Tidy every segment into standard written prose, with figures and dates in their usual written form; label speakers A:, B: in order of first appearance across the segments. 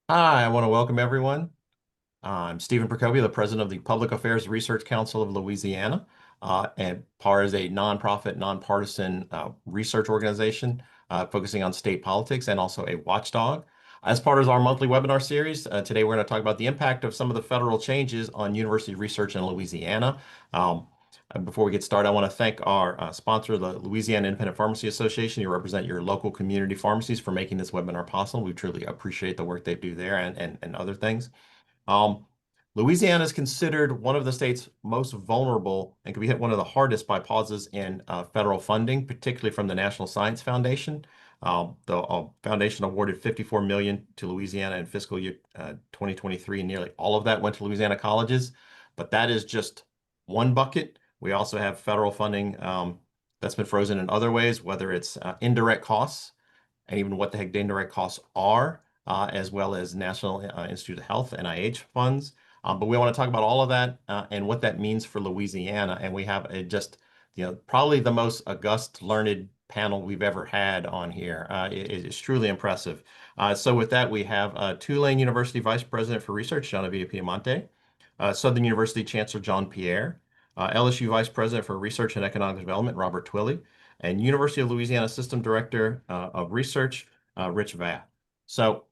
A: Hi, I want to welcome everyone. I'm Stephen Procopio, the president of the Public Affairs Research Council of Louisiana. And PAR is a nonprofit, nonpartisan research organization focusing on state politics and also a watchdog. As part of our monthly webinar series, today we're going to talk about the impact of some of the federal changes on university research in Louisiana. Before we get started, I want to thank our sponsor, the Louisiana Independent Pharmacy Association. You represent your local community pharmacies for making this webinar possible. We truly appreciate the work they do there and other things. Um, Louisiana is considered one of the states most vulnerable and can be hit one of the hardest by pauses in federal funding, particularly from the National Science Foundation. The foundation awarded $54 million to Louisiana in fiscal year 2023, and nearly all of that went to Louisiana colleges. But that is just one bucket. We also have federal funding that's been frozen in other ways, whether it's indirect costs and even what the heck indirect costs are, as well as National Institute of Health, NIH funds. But we want to talk about all of that and what that means for Louisiana. And we have probably the most august, learned panel we've ever had on here. It's truly impressive. So with that, we have Tulane University Vice President for Research, Giovanni Piedimonte, Southern University Chancellor John Pierre, LSU Vice President for Research and Economic Development, Robert Twilley, and University of Louisiana System Director of Research, Rich Vath. So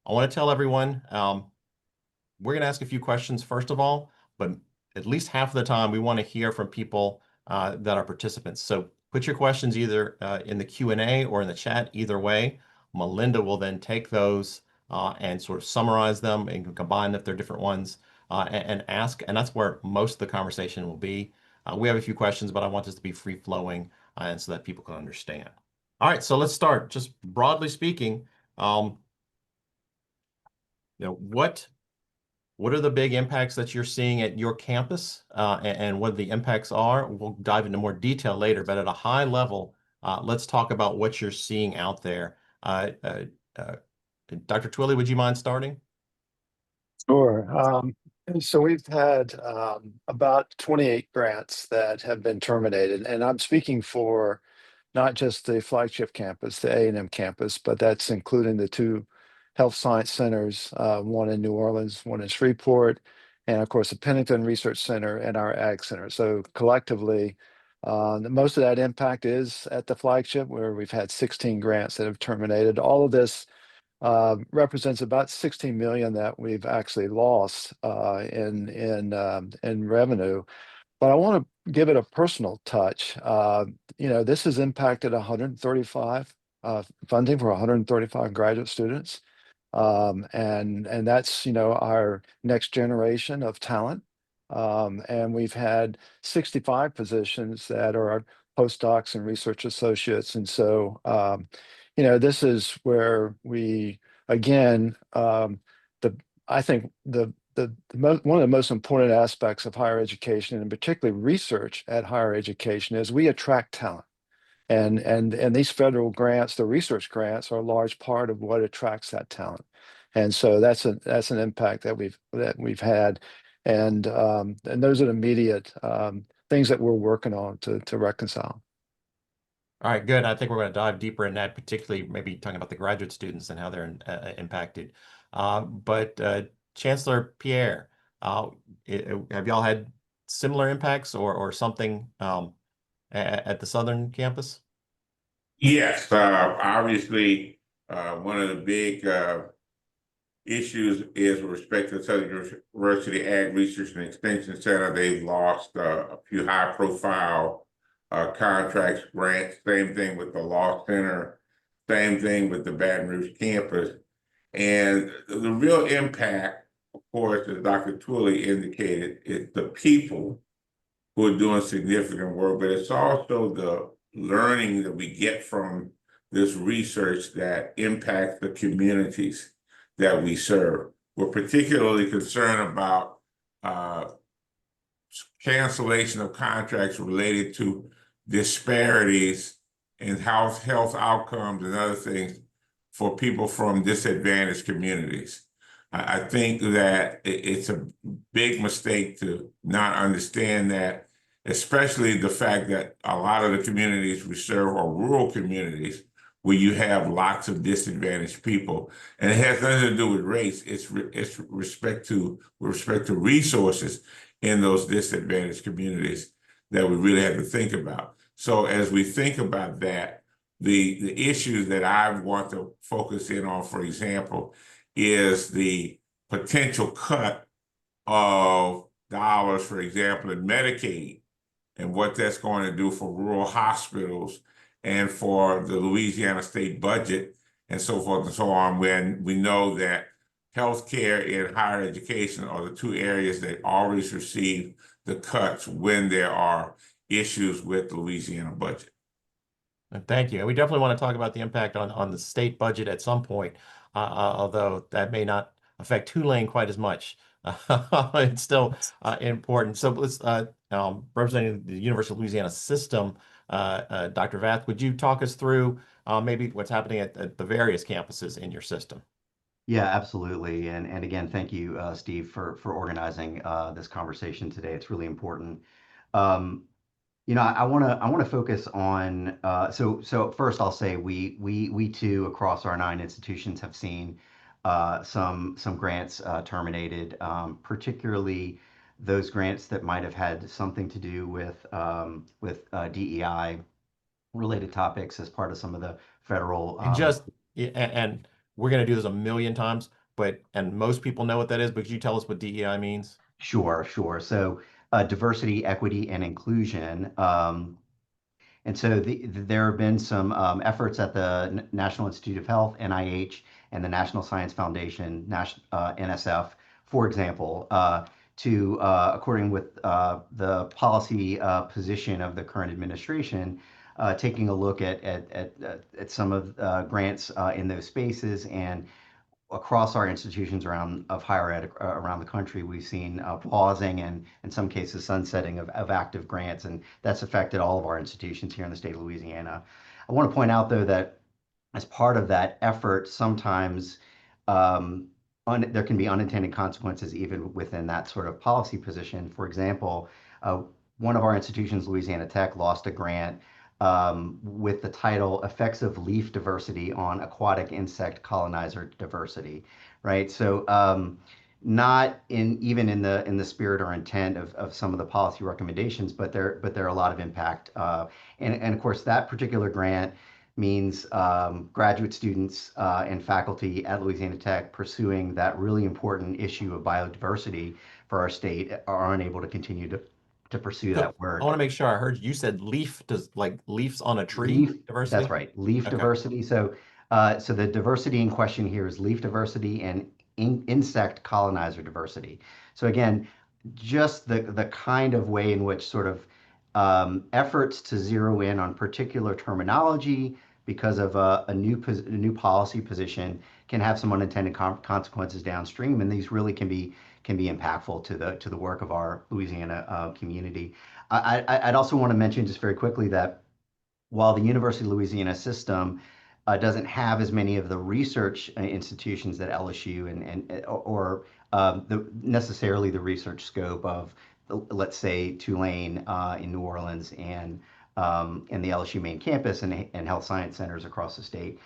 A: I want to tell everyone, we're going to ask a few questions first of all, but at least half of the time we want to hear from people that are participants. So put your questions either in the Q&A or in the chat, either way. Melinda will then take those and sort of summarize them and combine if they're different ones and ask. And that's where most of the conversation will be. We have a few questions, but I want this to be free flowing and so that people can understand. All right, so let's start. Just broadly speaking, um, what are the big impacts that you're seeing at your campus and what the impacts are? We'll dive into more detail later, but at a high level, let's talk about what you're seeing out there. Uh, Dr. Twilley, would you mind starting?
B: Sure. So we've had about 28 grants that have been terminated, and I'm speaking for not just the flagship campus, the A&M campus, but that's including the two health science centers, one in New Orleans, one in Shreveport, and of course the Pennington Research Center and our Ag Center. So collectively, most of that impact is at the flagship, where we've had 16 grants that have terminated. All of this represents about 16 million that we've actually lost in revenue. But I want to give it a personal touch. This has impacted 135 funding for 135 graduate students, and that's our next generation of talent. And we've had 65 positions that are postdocs and research associates, and so this is where we again the I think one of the most important aspects of higher education, and particularly research at higher education, is we attract talent. And these federal grants, the research grants, are a large part of what attracts that talent. And so that's an impact that we've had. And those are the immediate things that we're working on to reconcile.
A: All right, good. I think we're going to dive deeper in that, particularly maybe talking about the graduate students and how they're impacted. But Chancellor Pierre, have y'all had similar impacts or something at the Southern campus?
C: Yes, obviously, one of the big issues is with respect to the Southern University Ag Research and Extension Center. They've lost a few high-profile contracts, grants. Same thing with the Law Center. Same thing with the Baton Rouge campus. And the real impact, of course, as Dr. Twilley indicated, is the people who are doing significant work, but it's also the learning that we get from this research that impacts the communities that we serve. We're particularly concerned about cancellation of contracts related to disparities in health outcomes and other things for people from disadvantaged communities. I think that it's a big mistake to not understand that, especially the fact that a lot of the communities we serve are rural communities where you have lots of disadvantaged people, and it has nothing to do with race. It's with respect to resources in those disadvantaged communities that we really have to think about. So as we think about that, the issues that I want to focus in on, for example, is the potential cut of dollars, for example, in Medicaid, and what that's going to do for rural hospitals and for the Louisiana state budget and so forth and so on, when we know that healthcare and higher education are the two areas that always receive the cuts when there are issues with the Louisiana budget.
A: Thank you. And we definitely want to talk about the impact on the state budget at some point, although that may not affect Tulane quite as much. It's still important. So let's, representing the University of Louisiana system, Dr. Vath, would you talk us through maybe what's happening at the various campuses in your system?
D: Yeah, absolutely. And again, thank you, Steve, for organizing this conversation today. It's really important. Um, I want to focus on so first I'll say we too across our 9 institutions have seen some grants terminated, particularly those grants that might have had something to do with DEI related topics as part of some of the federal
A: And and we're going to do this a million times, and most people know what that is, but could you tell us what DEI means?
D: Sure. So diversity, equity, and inclusion. And so there have been some efforts at the National Institute of Health, NIH, and the National Science Foundation, NSF, for example, according with the policy position of the current administration, taking a look at some of grants in those spaces and across our institutions of higher ed around the country, we've seen pausing and in some cases sunsetting of active grants, and that's affected all of our institutions here in the state of Louisiana. I want to point out though that as part of that effort, sometimes there can be unintended consequences even within that sort of policy position. For example, one of our institutions, Louisiana Tech, lost a grant with the title Effects of Leaf Diversity on Aquatic Insect Colonizer Diversity, right? So not even in the spirit or intent of some of the policy recommendations, but there are a lot of impact. And of course, that particular grant means graduate students and faculty at Louisiana Tech pursuing that really important issue of biodiversity for our state are unable to continue to pursue
A: So
D: that
A: I want to
D: work.
A: make sure I heard you said leaf, does like leaves on a tree
D: Leaf, that's
A: diversity?
D: right, leaf
A: Okay.
D: diversity. So the diversity in question here is leaf diversity and insect colonizer diversity. So again, just the kind of way in which sort of efforts to zero in on particular terminology because of a new policy position can have some unintended consequences downstream, and these really can be impactful to the work of our Louisiana community. I'd also want to mention just very quickly that while the University of Louisiana system doesn't have as many of the research institutions that LSU or necessarily the research scope of, let's say, Tulane in New Orleans and the LSU main campus and health science centers across the state.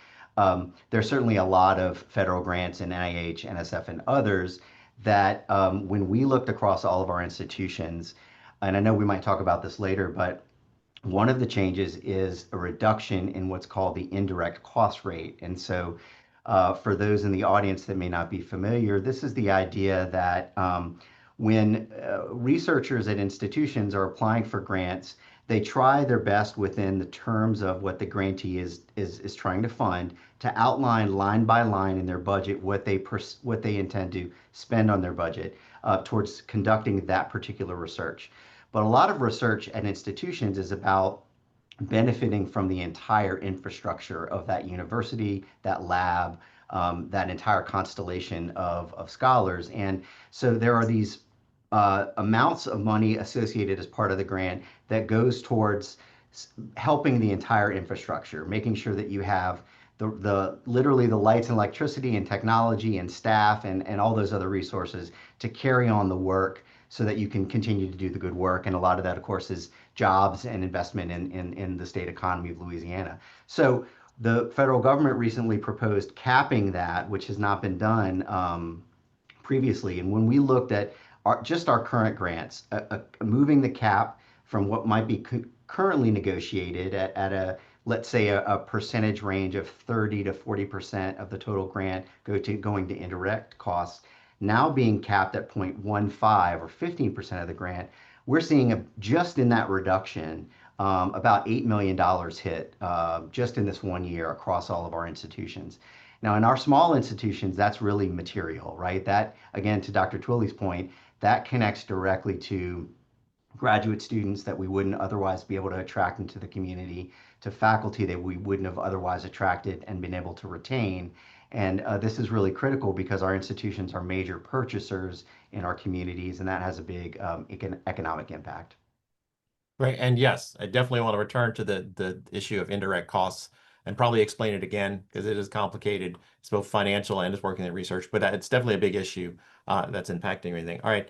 D: There's certainly a lot of federal grants in NIH, NSF, and others that when we looked across all of our institutions, and I know we might talk about this later, but one of the changes is a reduction in what's called the indirect cost rate. And so, for those in the audience that may not be familiar, this is the idea that when researchers at institutions are applying for grants, they try their best within the terms of what the grantee is trying to fund to outline line by line in their budget what they intend to spend on their budget towards conducting that particular research. But a lot of research at institutions is about benefiting from the entire infrastructure of that university, that lab, that entire constellation of scholars. And so there are these amounts of money associated as part of the grant that goes towards helping the entire infrastructure, making sure that you have the literally the lights and electricity and technology and staff and all those other resources to carry on the work so that you can continue to do the good work. And a lot of that, of course, is jobs and investment in the state economy of Louisiana. So The federal government recently proposed capping that, which has not been done previously. And when we looked at just our current grants, moving the cap from what might be currently negotiated at a, let's say, a percentage range of 30 to 40% of the total grant going to indirect costs, now being capped at 0.15 or 15% of the grant, we're seeing just in that reduction about $8 million hit just in this 1 year across all of our institutions. Now, in our small institutions, that's really material, right? That, again, to Dr. Twilley's point, that connects directly to graduate students that we wouldn't otherwise be able to attract into the community, to faculty that we wouldn't have otherwise attracted and been able to retain. And this is really critical because our institutions are major purchasers in our communities, and that has a big economic impact.
A: Right. And yes, I definitely want to return to the issue of indirect costs and probably explain it again because it is complicated. It's both financial and it's working in research, but it's definitely a big issue that's impacting everything. All right,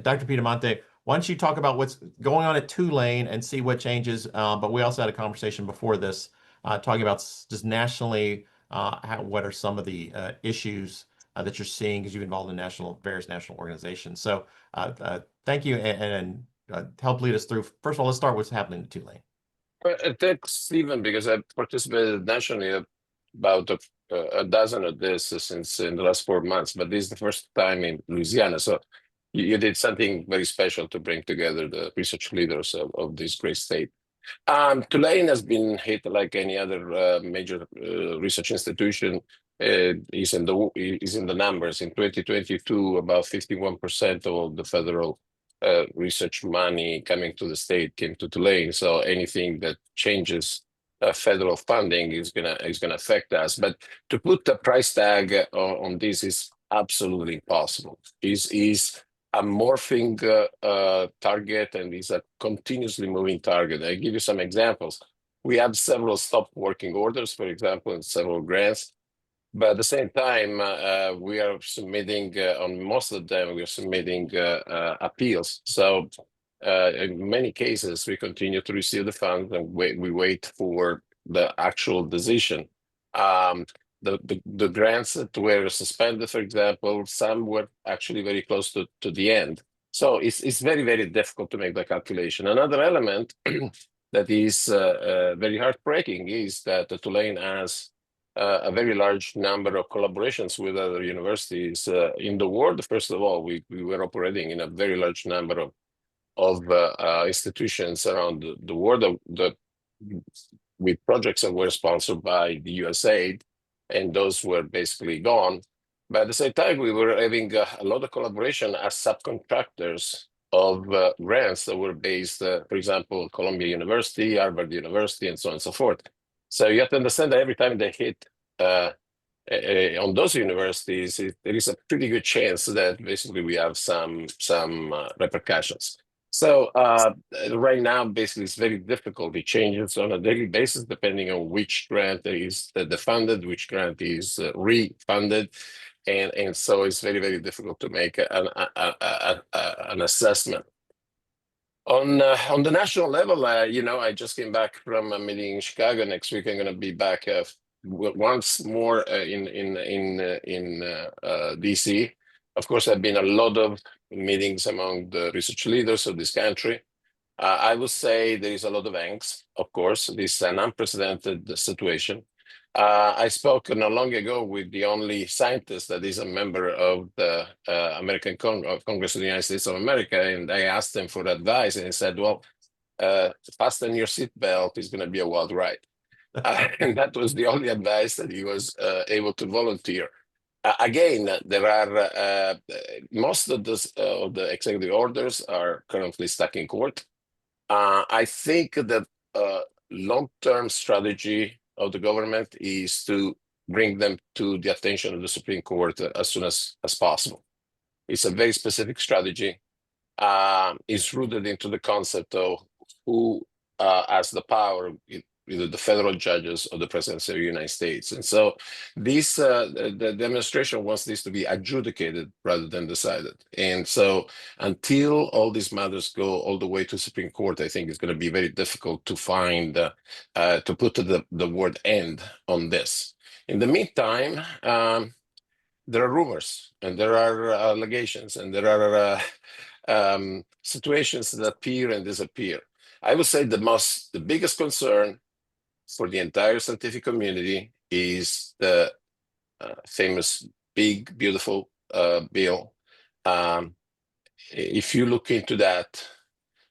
A: Dr. Piedimonte, why don't you talk about what's going on at Tulane and see what changes? But we also had a conversation before this talking about just nationally, what are some of the issues that you're seeing because you've involved in various national organizations. So thank you and help lead us through. First of all, let's start with what's happening in Tulane.
E: Thanks, Stephen, because I've participated nationally about a dozen of this since in the last 4 months, but this is the first time in Louisiana. So you did something very special to bring together the research leaders of this great state. Tulane has been hit like any other major research institution. Is in the numbers. In 2022, about 51% of the federal research money coming to the state came to Tulane. So anything that changes federal funding is gonna affect us. But to put the price tag on this is absolutely impossible. Is a morphing target and is a continuously moving target. I give you some examples. We have several stop working orders, for example, and several grants. But at the same time, we are submitting, on most of them, we are submitting appeals. So in many cases, we continue to receive the funds and we wait for the actual decision. The grants that were suspended, for example, some were actually very close to the end. So it's very, very difficult to make the calculation. Another element that is very heartbreaking is that Tulane has a very large number of collaborations with other universities in the world. First of all, we were operating in a very large number of institutions around the world with projects that were sponsored by the USAID, and those were basically gone. But at the same time, we were having a lot of collaboration as subcontractors of grants that were based, for example, Columbia University, Harvard University, and so on and so forth. So you have to understand that every time they hit on those universities, there is a pretty good chance that basically we have some repercussions. So right now, basically, it's very difficult. It changes on a daily basis depending on which grant is defunded, which grant is refunded. And so it's very, very difficult to make an assessment. On the national level, I just came back from a meeting in Chicago. Next week, I'm going to be back once more in DC. Of course, there have been a lot of meetings among the research leaders of this country. I would say there is a lot of angst. Of course, this is an unprecedented situation. I spoke not long ago with the only scientist that is a member of the American Congress of the United States of America, and I asked him for advice, and he said, well, fasten your seatbelt, it's going to be a wild ride. And that was the only advice that he was able to volunteer. Again, there are most of the executive orders are currently stuck in court. I think that long-term strategy of the government is to bring them to the attention of the Supreme Court as soon as possible. It's a very specific strategy. It's rooted into the concept of who has the power either the federal judges or the presidency of the United States. And so this, the administration wants this to be adjudicated rather than decided. And so until all these matters go all the way to Supreme Court, I think it's going to be very difficult to find, to put the word end on this. In the meantime, there are rumors and there are allegations and there are situations that appear and disappear. I would say the biggest concern for the entire scientific community is the famous big, beautiful bill. If you look into that,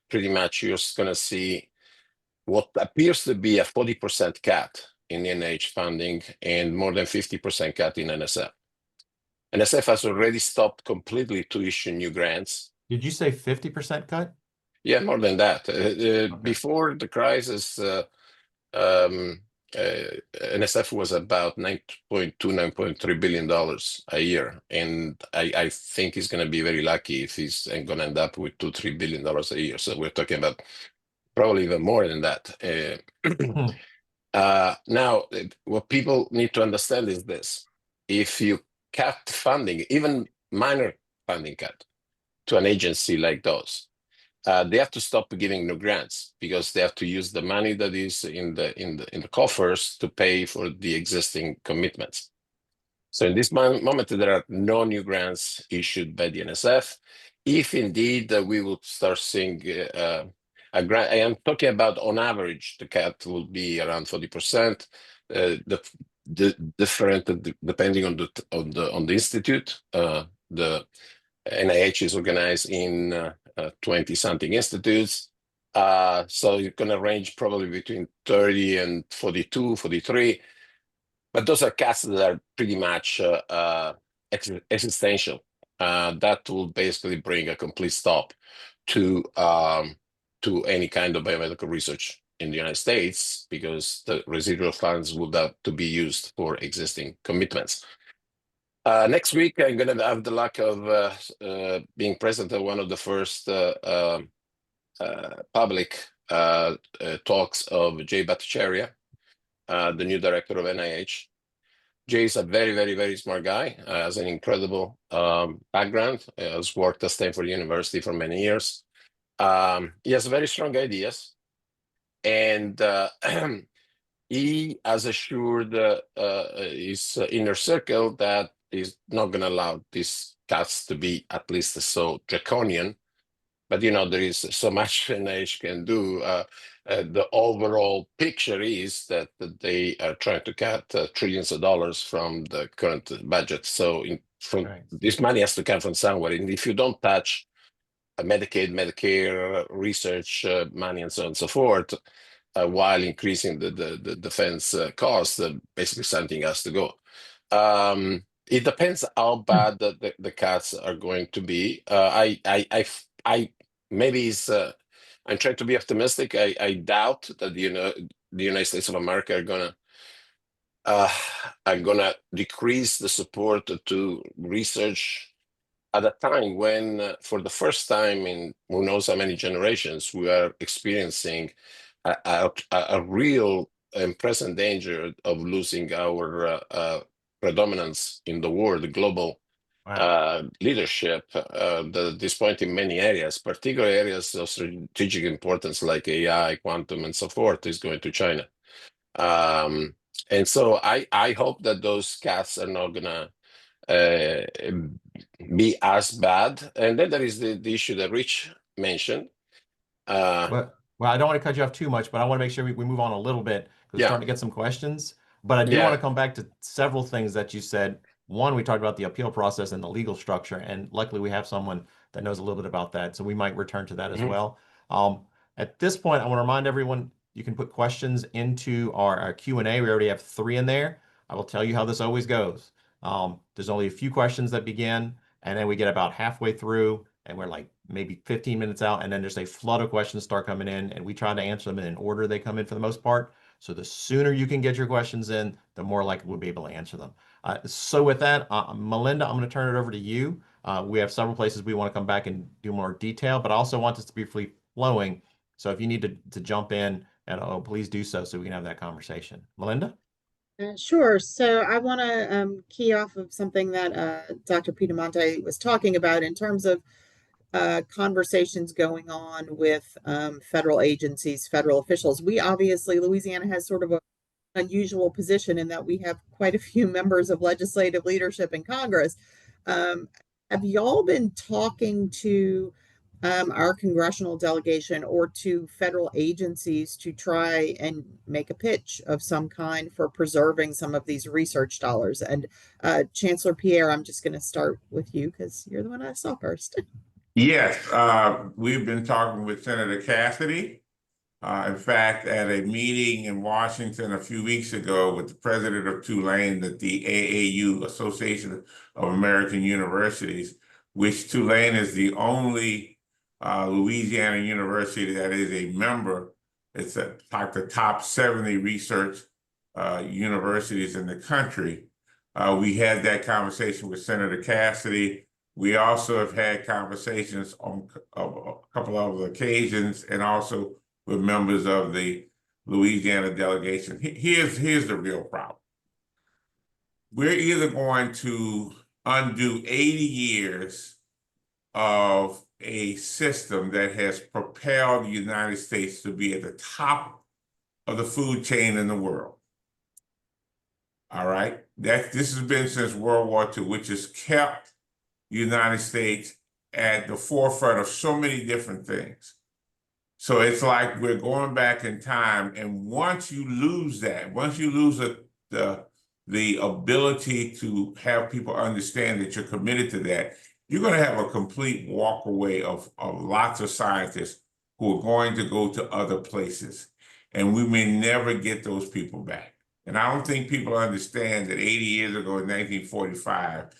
E: pretty much you're going to see what appears to be a 40% cut in NIH funding and more than 50% cut in NSF. NSF has already stopped completely to issue new grants.
A: Did you say 50% cut?
E: Yeah, more than that. Before the crisis, NSF was about $9.3 billion a year. And I think he's going to be very lucky if he's going to end up with $2-3 billion a year. So we're talking about probably even more than that. Now, what people need to understand is this. If you cut funding, even minor funding cut to an agency like those, they have to stop giving new grants because they have to use the money that is in the coffers to pay for the existing commitments. So in this moment, there are no new grants issued by the NSF. If indeed we will start seeing a grant, I am talking about on average, the cut will be around 40%. The different depending on the institute. The NIH is organized in 20-something institutes. So you're going to range probably between 30 and 42, 43. But those are cuts that are pretty much existential. That will basically bring a complete stop to any kind of biomedical research in the United States because the residual funds would have to be used for existing commitments. Next week, I'm going to have the luck of being present at one of the first public talks of Jay Bhattacharya, the new director of NIH. Jay is a very, very, very smart guy, has an incredible background, has worked at Stanford University for many years. He has very strong ideas, and he has assured his inner circle that he's not going to allow these cuts to be at least so draconian. But, you know, there is so much NIH can do. The overall picture is that they are trying to cut trillions of dollars from the current budget. So this money has to come from somewhere. And if you don't touch Medicaid, Medicare, research money, and so on and so forth, while increasing the defense costs, basically something has to go. It depends how bad the cuts are going to be. Maybe it's. I'm trying to be optimistic. I doubt that the United States of America are gonna decrease the support to research at a time when, for the first time in who knows how many generations, we are experiencing a real and present danger of losing our predominance in the world, the global leadership at this point in many areas, particularly areas of strategic importance like AI, quantum, and so forth, is going to China. And so I hope that those cuts are not gonna be as bad. And then there is the issue that Rich mentioned.
A: Well, I don't want to cut you off too much, but I want to make sure we move on a little bit because we're starting to get some questions. But I do want to come back to several things that you said. One, we talked about the appeal process and the legal structure, and luckily we have someone that knows a little bit about that, so we might return to that as well. At this point, I want to remind everyone you can put questions into our Q&A. We already have 3 in there. I will tell you how this always goes. There's only a few questions that begin, and then we get about halfway through, and we're like maybe 15 minutes out, and then there's a flood of questions start coming in, and we try to answer them in an order they come in for the most part. So the sooner you can get your questions in, the more likely we'll be able to answer them. So with that, Melinda, I'm going to turn it over to you. We have several places we want to come back and do more detail, but I also want this to be free flowing. So if you need to jump in, And please do so we can have that conversation. Melinda?
F: Sure. So I want to key off of something that Dr. Piedimonte was talking about in terms of conversations going on with federal agencies, federal officials. We obviously, Louisiana has sort of a unusual position in that we have quite a few members of legislative leadership in Congress. Have y'all been talking to our congressional delegation or to federal agencies to try and make a pitch of some kind for preserving some of these research dollars? And Chancellor Pierre, I'm just going to start with you because you're the one I saw first.
C: Yes, we've been talking with Senator Cassidy. In fact, at a meeting in Washington a few weeks ago with the president of Tulane, the AAU, Association of American Universities, which Tulane is the only Louisiana university that is a member. It's like the top 70 research universities in the country. We had that conversation with Senator Cassidy. We also have had conversations on a couple of occasions and also with members of the Louisiana delegation. Here's the real problem. We're either going to undo 80 years of a system that has propelled the United States to be at the top of the food chain in the world. All right? This has been since World War II, which has kept the United States at the forefront of so many different things. So it's like we're going back in time, and once you lose that, once you lose the ability to have people understand that you're committed to that, you're going to have a complete walk away of lots of scientists who are going to go to other places, and we may never get those people back. And I don't think people understand that 80 years ago in 1945,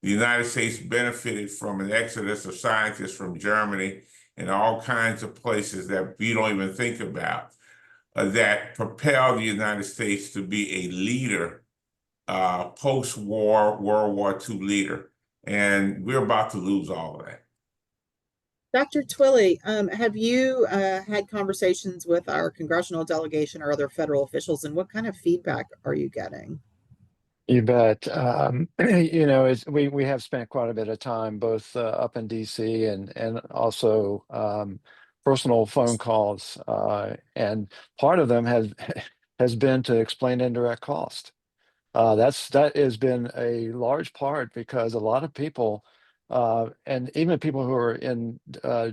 C: the United States benefited from an exodus of scientists from Germany and all kinds of places that we don't even think about, that propelled the United States to be a leader, post-war, World War II leader. And we're about to lose all of that.
F: Dr. Twilley, have you had conversations with our congressional delegation or other federal officials, and what kind of feedback are you getting?
B: You bet. You know, we have spent quite a bit of time both up in DC and also personal phone calls, and part of them has been to explain indirect cost. That has been a large part because a lot of people, and even people who are in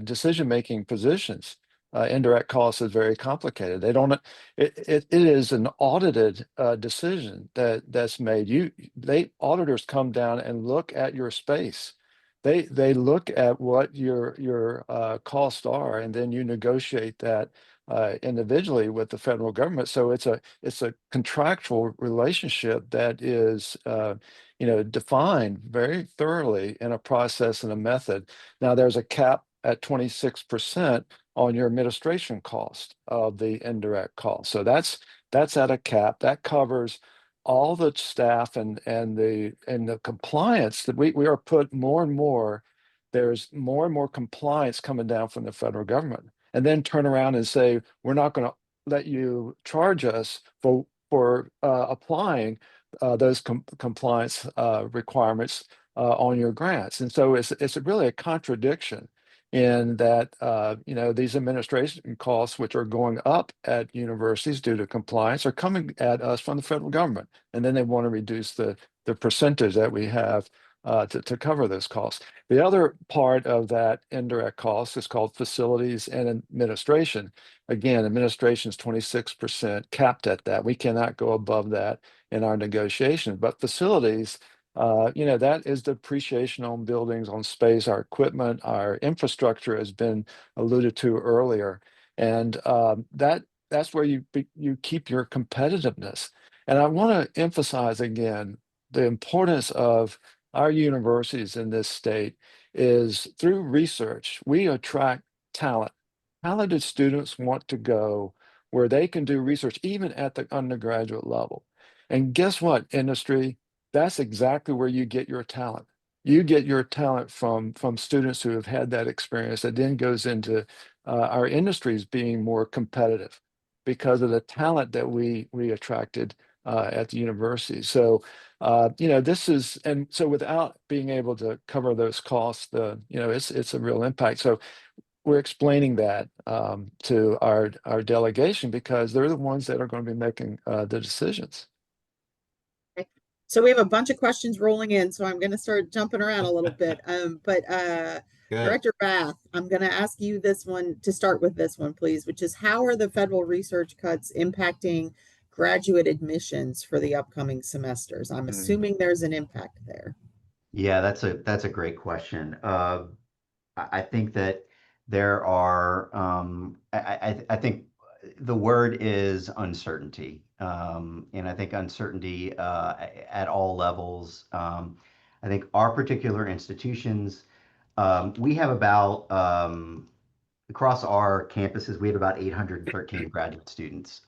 B: decision-making positions, indirect cost is very complicated. They don't. It is an audited decision that's made. Auditors come down and look at your space. They look at what your costs are, and then you negotiate that individually with the federal government. So it's a contractual relationship that is defined very thoroughly in a process and a method. Now there's a cap at 26% on your administration cost of the indirect cost. So that's at a cap that covers all the staff and the compliance that we are put more and more. There's more and more compliance coming down from the federal government, and then turn around and say, we're not going to let you charge us for applying those compliance requirements on your grants. And so it's really a contradiction in that these administration costs, which are going up at universities due to compliance, are coming at us from the federal government, and then they want to reduce the percentage that we have to cover those costs. The other part of that indirect cost is called facilities and administration. Again, administration is 26% capped at that. We cannot go above that in our negotiations. But facilities, that is depreciation on buildings, on space, our equipment, our infrastructure has been alluded to earlier. And that's where you keep your competitiveness. And I want to emphasize again the importance of our universities in this state is through research, we attract talent. Talented students want to go where they can do research, even at the undergraduate level. And guess what, industry? That's exactly where you get your talent. You get your talent from students who have had that experience that then goes into our industries being more competitive. because of the talent that we attracted at the university. So, this is, and so without being able to cover those costs, it's a real impact. So we're explaining that to our delegation because they're the ones that are going to be making the decisions.
F: So we have a bunch of questions rolling in, so I'm going to start jumping around a little bit. But Director Vath, I'm going to ask you this one to start with this one, please, which is how are the federal research cuts impacting graduate admissions for the upcoming semesters? I'm assuming there's an impact there.
D: Yeah, that's a great question. I think that there are, I think the word is uncertainty. And I think uncertainty at all levels. I think our particular institutions, we have about, across our campuses, we have about 813 graduate students.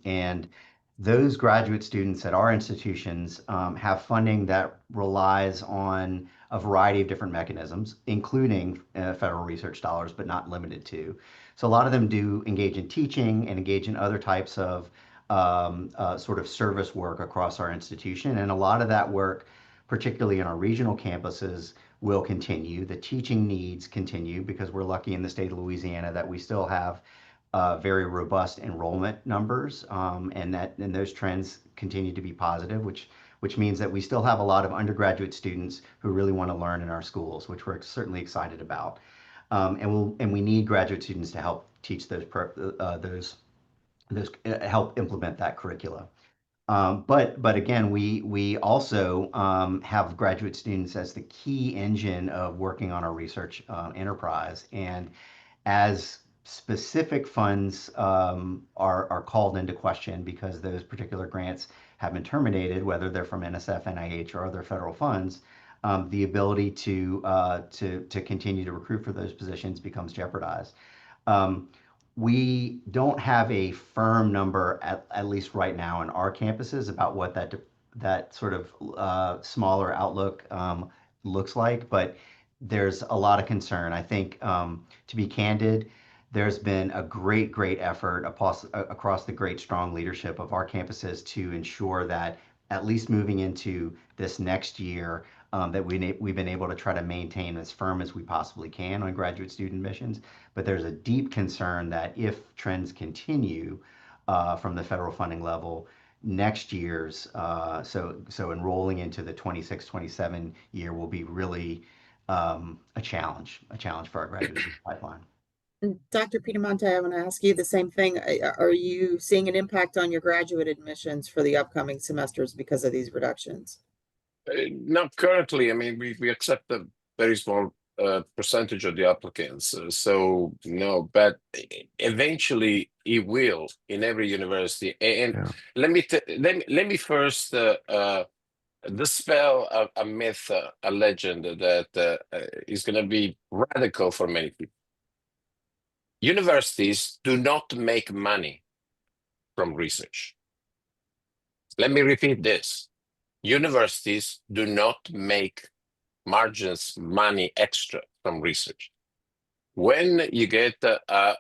D: And those graduate students at our institutions have funding that relies on a variety of different mechanisms, including federal research dollars, but not limited to. So a lot of them do engage in teaching and engage in other types of sort of service work across our institution. And a lot of that work, particularly in our regional campuses, will continue. The teaching needs continue because we're lucky in the state of Louisiana that we still have very robust enrollment numbers, and those trends continue to be positive, which means that we still have a lot of undergraduate students who really want to learn in our schools, which we're certainly excited about. And we need graduate students to help teach help implement that curricula. But again, we also have graduate students as the key engine of working on our research enterprise. And as specific funds are called into question because those particular grants have been terminated, whether they're from NSF, NIH, or other federal funds, the ability to continue to recruit for those positions becomes jeopardized. We don't have a firm number, at least right now, in our campuses about what that sort of smaller outlook looks like, but there's a lot of concern. I think, to be candid, there's been a great effort across the great, strong leadership of our campuses to ensure that at least moving into this next year, that we've been able to try to maintain as firm as we possibly can on graduate student admissions. But there's a deep concern that if trends continue from the federal funding level, next year's, so enrolling into the 26-27 year will be really a challenge for our graduate student pipeline.
F: Dr. Piedimonte, I want to ask you the same thing. Are you seeing an impact on your graduate admissions for the upcoming semesters because of these reductions?
E: Not currently. I mean, we accept a very small percentage of the applicants. So no, but eventually it will in every university. And let me first dispel a myth, a legend that is going to be radical for many people. Universities do not make money from research. Let me repeat this. Universities do not make money extra from research. When you get a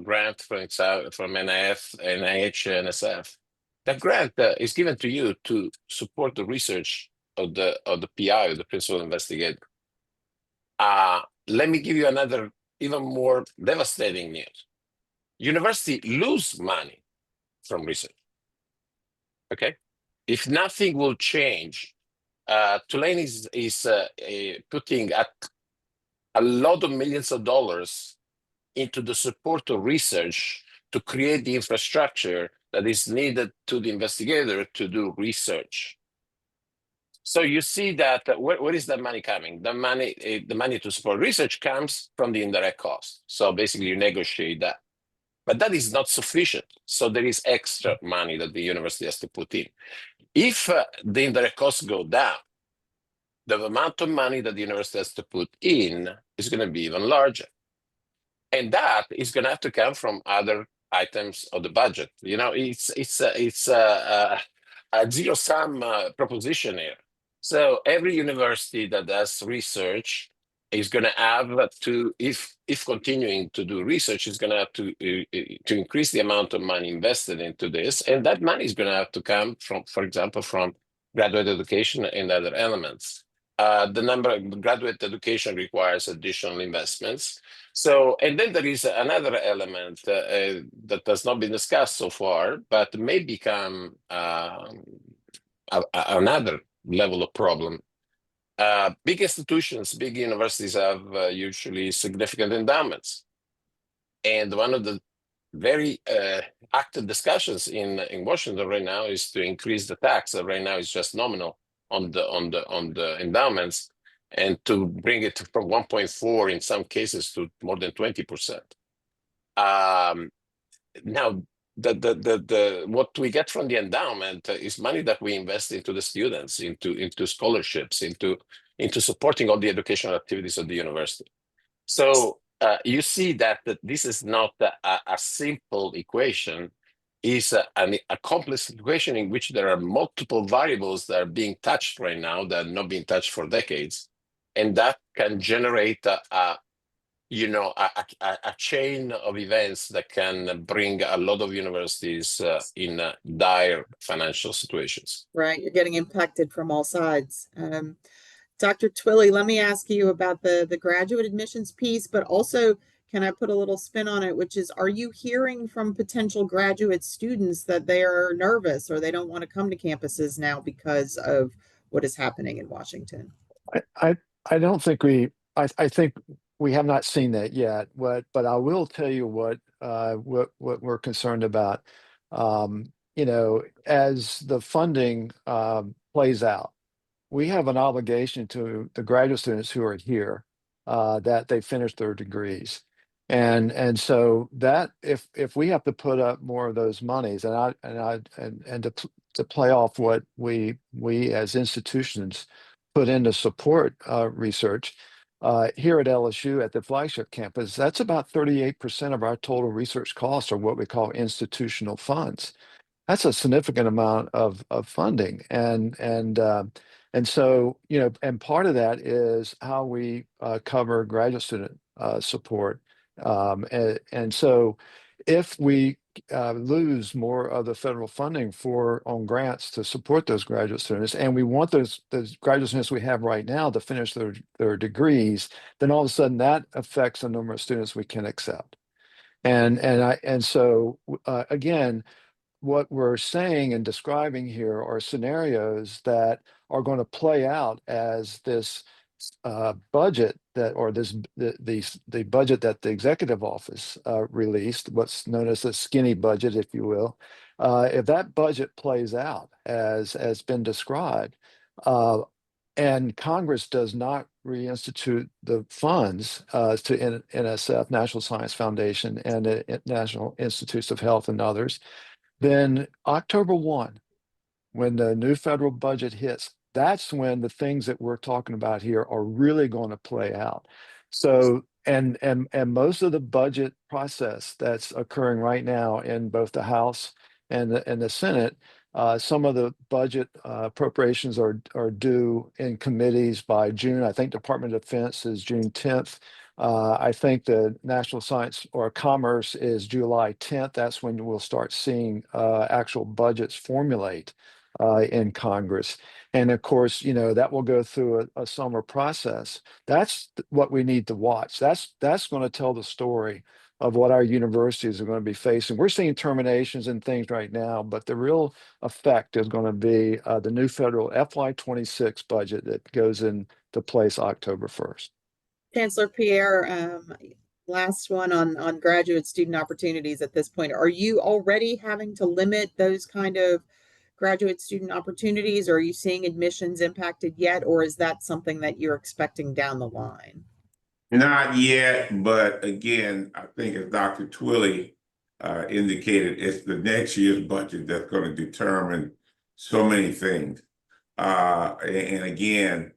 E: grant from NIH, NSF, that grant is given to you to support the research of the PI, or the principal investigator. Let me give you another even more devastating news. Universities lose money from research. Okay, if nothing will change, Tulane is putting a lot of millions of dollars into the support of research to create the infrastructure that is needed to the investigator to do research. So you see that where is that money coming? The money to support research comes from the indirect cost. So basically, you negotiate that, but that is not sufficient. So there is extra money that the university has to put in. If the indirect costs go down, the amount of money that the university has to put in is going to be even larger. And that is going to have to come from other items of the budget. You know, it's a zero-sum proposition here. So every university that does research is going to have to, if continuing to do research, is going to have to increase the amount of money invested into this, and that money is going to have to come from, for example, from graduate education and other elements. The number of graduate education requires additional investments. So, and then there is another element that has not been discussed so far, but may become another level of problem. Big institutions, big universities have usually significant endowments. And one of the very active discussions in Washington right now is to increase the tax. Right now it's just nominal on the endowments, and to bring it from 1.4 in some cases to more than 20%. Now, what we get from the endowment is money that we invest into the students, into scholarships, into supporting all the educational activities of the university. So you see that this is not a simple equation. Is a complex equation in which there are multiple variables that are being touched right now that are not being touched for decades, and that can generate a chain of events that can bring a lot of universities in dire financial situations.
F: Right, you're getting impacted from all sides. Dr. Twilley, let me ask you about the graduate admissions piece, but also, can I put a little spin on it, which is, are you hearing from potential graduate students that they are nervous or they don't want to come to campuses now because of what is happening in Washington?
B: I don't think I think we have not seen that yet. But I will tell you what we're concerned about. As the funding plays out, we have an obligation to the graduate students who are here that they finish their degrees. And so that if we have to put up more of those monies, and to play off what we as institutions put in to support research here at LSU at the flagship campus, that's about 38% of our total research costs are what we call institutional funds. That's a significant amount of funding, and so and part of that is how we cover graduate student support. And so if we lose more of the federal funding on grants to support those graduate students, and we want those graduate students we have right now to finish their degrees, then all of a sudden that affects the number of students we can accept. And so again, what we're saying and describing here are scenarios that are going to play out as this budget the budget that the executive office released, what's known as a skinny budget, if you will. If that budget plays out as has been described, and Congress does not reinstitute the funds to NSF, National Science Foundation, and National Institutes of Health and others, then October 1, when the new federal budget hits, that's when the things that we're talking about here are really going to play out. So, and most of the budget process that's occurring right now in both the House and the Senate, some of the budget appropriations are due in committees by June. I think Department of Defense is June 10th. I think the National Science or Commerce is July 10th. That's when we'll start seeing actual budgets formulate in Congress. And of course, that will go through a summer process. That's what we need to watch. That's going to tell the story of what our universities are going to be facing. We're seeing terminations and things right now, but the real effect is going to be the new federal FY26 budget that goes into place October 1st.
F: Chancellor Pierre, last one on graduate student opportunities at this point. Are you already having to limit those kind of graduate student opportunities, or are you seeing admissions impacted yet, or is that something that you're expecting down the line?
C: Not yet, but again, I think as Dr. Twilley indicated, it's the next year's budget that's going to determine so many things. And again,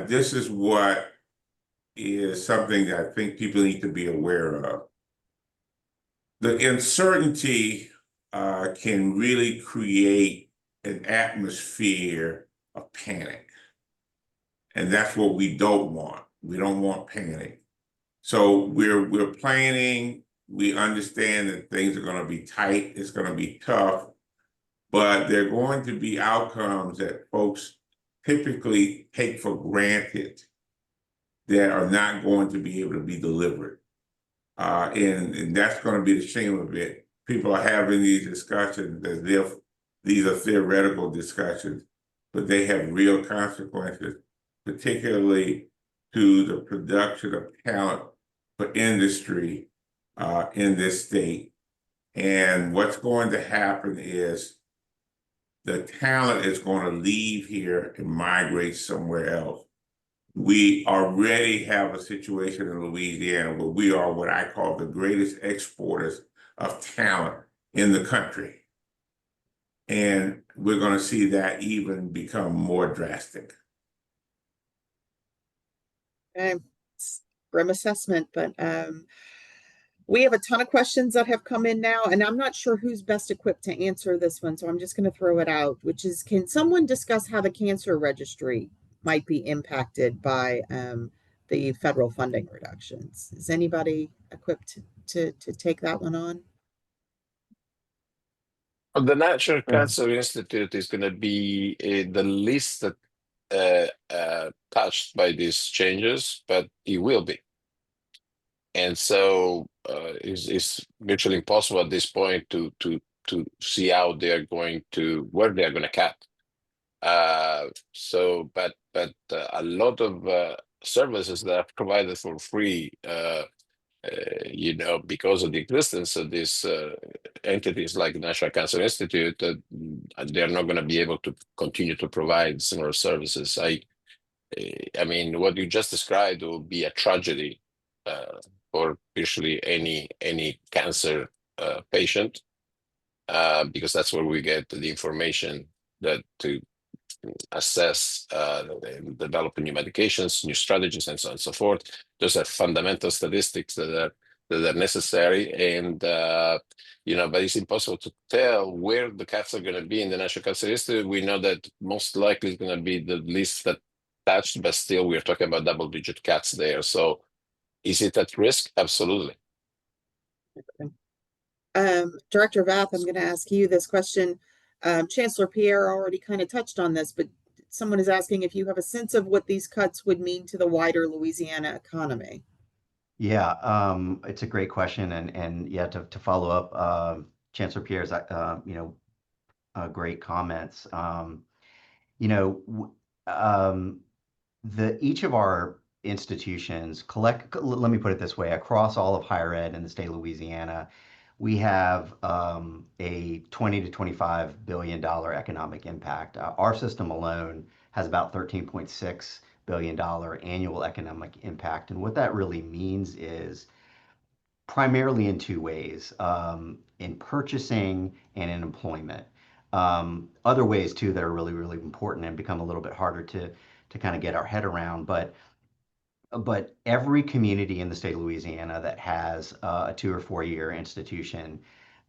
C: this is what is something that I think people need to be aware of. The uncertainty can really create an atmosphere of panic. And that's what we don't want. We don't want panic. So we're planning. We understand that things are going to be tight. It's going to be tough, but there are going to be outcomes that folks typically take for granted that are not going to be able to be delivered. And that's going to be the shame of it. People are having these discussions as if these are theoretical discussions, but they have real consequences, particularly to the production of talent for industry in this state. And what's going to happen is the talent is going to leave here and migrate somewhere else. We already have a situation in Louisiana where we are what I call the greatest exporters of talent in the country. And we're going to see that even become more drastic.
F: Okay. Grim assessment, but we have a ton of questions that have come in now, and I'm not sure who's best equipped to answer this one, so I'm just going to throw it out, which is, can someone discuss how the cancer registry might be impacted by the federal funding reductions? Is anybody equipped to take that one on?
E: Well, the National Cancer Institute is going to be the least touched by these changes, but it will be. And so it's virtually impossible at this point to see how they're going to, where they're going to cut. But a lot of services that are provided for free, because of the existence of these entities like the National Cancer Institute, they're not going to be able to continue to provide similar services. I mean, what you just described will be a tragedy for virtually any cancer patient, because that's where we get the information that to assess develop new medications, new strategies, and so on and so forth. Those are fundamental statistics that are necessary, and but it's impossible to tell where the cuts are going to be in the National Cancer Institute. We know that most likely it's going to be the least touched, but still we're talking about double-digit cuts there. So is it at risk? Absolutely.
F: Director Vath, I'm going to ask you this question. Chancellor Pierre already kind of touched on this, but someone is asking if you have a sense of what these cuts would mean to the wider Louisiana economy.
D: Yeah, it's a great question, and yeah, to follow up, Chancellor Pierre's great comments. Each of our institutions let me put it this way, across all of higher ed in the state of Louisiana, we have a $20 to $25 billion economic impact. Our system alone has about $13.6 billion annual economic impact. And what that really means is primarily in two ways, in purchasing and in employment. Other ways too that are really, really important and become a little bit harder to kind of get our head around. But every community in the state of Louisiana that has a 2 or 4 year institution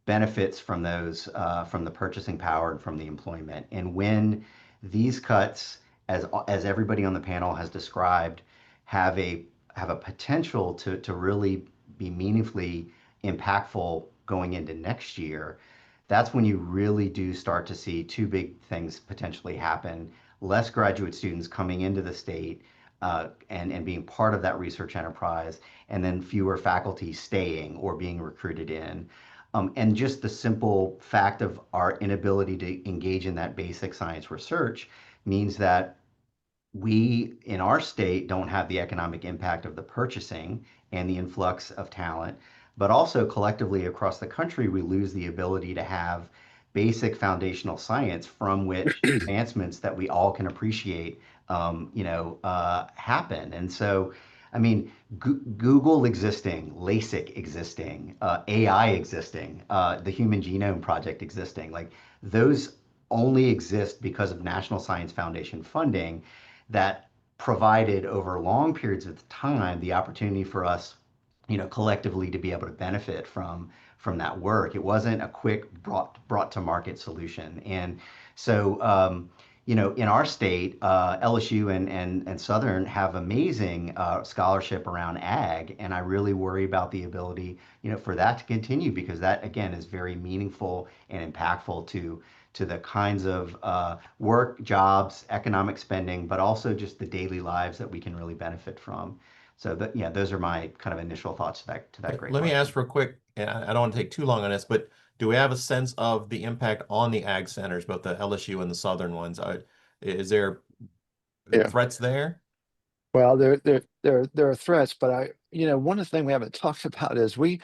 D: benefits from those, from the purchasing power and from the employment. And when these cuts, as everybody on the panel has described, have a potential to really be meaningfully impactful going into next year, that's when you really do start to see two big things potentially happen. Less graduate students coming into the state and being part of that research enterprise, and then fewer faculty staying or being recruited in. And just the simple fact of our inability to engage in that basic science research means that we in our state don't have the economic impact of the purchasing and the influx of talent, but also collectively across the country, we lose the ability to have basic foundational science from which advancements that we all can appreciate, happen. And so, I mean, Google existing, LASIK existing, AI existing, the Human Genome Project existing, like those only exist because of National Science Foundation funding that provided over long periods of time the opportunity for us, collectively to be able to benefit from that work. It wasn't a quick brought to market solution. And so, you know, in our state, LSU and Southern have amazing scholarship around ag, and I really worry about the ability, you know, for that to continue because that again is very meaningful and impactful to the kinds of work, jobs, economic spending, but also just the daily lives that we can really benefit from. So that, yeah, those are my kind of initial thoughts to that great
A: Let me
D: question.
A: ask real quick, and I don't want to take too long on this, but do we have a sense of the impact on the ag centers, both the LSU and the Southern ones? Is there
B: Yeah.
A: threats there?
B: Well, there are threats, but one of the things we haven't talked about is we